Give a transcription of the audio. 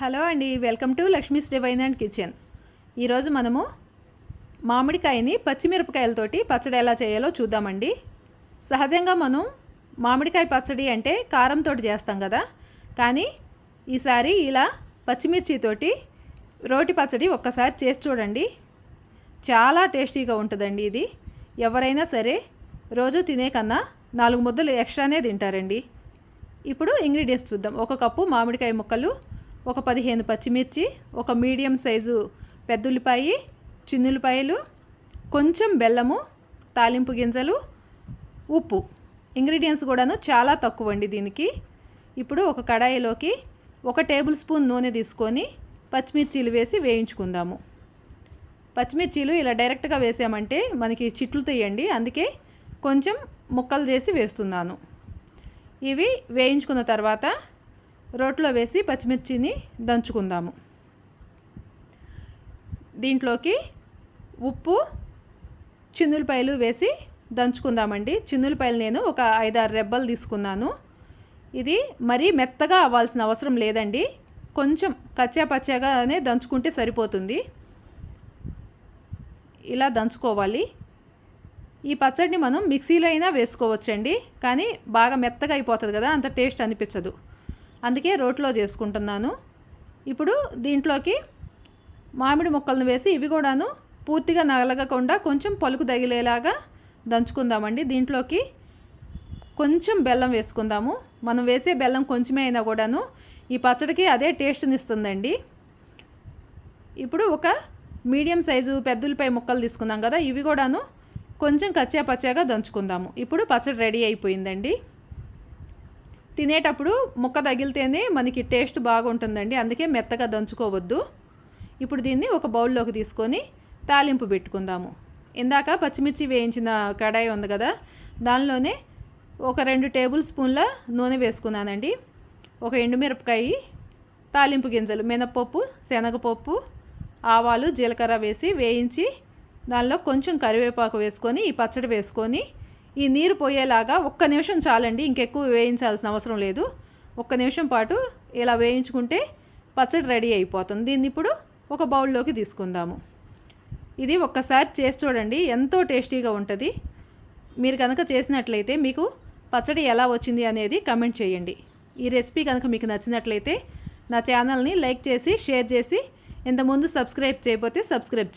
Hello అండి, welcome to Lakshmi's divine and kitchen. ఈరోజు మనము మామిడికాయని పచ్చిమిరపకాయలతోటి పచ్చడి ఎలా చేయాలో చూద్దామండి. సహజంగా మనం మామిడికాయ పచ్చడి అంటే కారంతో చేస్తాం కదా, కానీ ఈసారి ఇలా పచ్చిమిర్చితోటి రోటి పచ్చడి ఒక్కసారి చేసి చూడండి. చాలా టేస్టీగా ఉంటుందండి. ఇది ఎవరైనా సరే రోజు తినే కన్నా 4 ముద్దలు ఎక్స్ట్రానే తింటారండి. ఇప్పుడు ఇంగ్రీడియంట్స్ చూద్దాం. 1 కప్పు మామిడికాయ ముక్కలు, ఒక 15 పచ్చిమిర్చి, ఒక మీడియం సైజు పెద్దుల్లిపాయి, చిన్నులపాయలు, కొంచెం బెల్లము, తాలింపు గింజలు, ఉప్పు. ఇంగ్రీడియంట్స్ కూడాను చాలా తక్కువ అండి దీనికి. ఇప్పుడు ఒక కడాయిలోకి 1 టేబుల్ స్పూన్ నూనె తీసుకొని పచ్చిమిర్చీలు వేసి వేయించుకుందాము. పచ్చిమిర్చీలు ఇలా డైరెక్ట్గా వేసామంటే మనకి చిట్లు తీయండి, అందుకే కొంచెం ముక్కలు చేసి వేస్తున్నాను. ఇవి వేయించుకున్న తర్వాత రోట్లో వేసి పచ్చిమిర్చిని దంచుకుందాము. దీంట్లోకి ఉప్పు, చిన్నులపాయలు వేసి దంచుకుందామండి. చిన్నులపాయలు నేను ఒక 5-6 రెబ్బలు తీసుకున్నాను. ఇది మరీ మెత్తగా అవ్వాల్సిన అవసరం లేదండి, కొంచెం కచ్చా పచ్చాగానే దంచుకుంటే సరిపోతుంది. ఇలా దంచుకోవాలి. ఈ పచ్చడిని మనం మిక్సీలో అయినా వేసుకోవచ్చండి, కానీ బాగా మెత్తగా అయిపోతుంది కదా, అంత టేస్ట్ అనిపించదు. అందుకే రోట్లో చేసుకుంటున్నాను. ఇప్పుడు దీంట్లోకి మామిడి ముక్కలను వేసి ఇవి కూడాను పూర్తిగా నలగకుండా కొంచెం పలుకు తగిలేలాగా దంచుకుందామండి. దీంట్లోకి కొంచెం బెల్లం వేసుకుందాము. మనం వేసే బెల్లం కొంచెమే అయినా కూడాను ఈ పచ్చడికి అదే టేస్ట్ని ఇస్తుందండి. ఇప్పుడు ఒక మీడియం సైజు పెద్దులపై ముక్కలు తీసుకున్నాం కదా, ఇవి కూడాను కొంచెం కచ్చా పచ్చాగా దంచుకుందాము. ఇప్పుడు పచ్చడి రెడీ అయిపోయిందండి. తినేటప్పుడు ముక్క తగిలితేనే మనకి టేస్ట్ బాగుంటుందండి, అందుకే మెత్తగా దంచుకోవద్దు. ఇప్పుడు దీన్ని ఒక బౌల్లోకి తీసుకొని తాలింపు పెట్టుకుందాము. ఇందాక పచ్చిమిర్చి వేయించిన కడాయి ఉంది కదా, దానిలోనే ఒక 2 టేబుల్ స్పూన్ల నూనె వేసుకున్నానండి. ఒక ఎండుమిరపకాయ, తాలింపు గింజలు, మినపప్పు, శనగపప్పు, ఆవాలు, జీలకర్ర వేసి వేయించి దానిలో కొంచెం కరివేపాకు వేసుకొని ఈ పచ్చడి వేసుకొని ఈ నీరు పోయేలాగా 1 నిమిషం చాలండి, ఇంకెక్కువ వేయించాల్సిన అవసరం లేదు. 1 నిమిషం పాటు ఇలా వేయించుకుంటే పచ్చడి రెడీ అయిపోతుంది. దీన్ని ఇప్పుడు ఒక బౌల్లోకి తీసుకుందాము. ఇది ఒక్కసారి చేసి చూడండి, ఎంతో టేస్టీగా ఉంటుంది. మీరు కనుక చేసినట్లయితే మీకు పచ్చడి ఎలా వచ్చింది అనేది కమెంట్ చేయండి. ఈ రెసిపీ కనుక మీకు నచ్చినట్లయితే నా ఛానల్ని లైక్ చేసి షేర్ చేసి, ఇంతకుముందు సబ్స్క్రైబ్ చేయకపోతే సబ్స్క్రైబ్ చేయండి.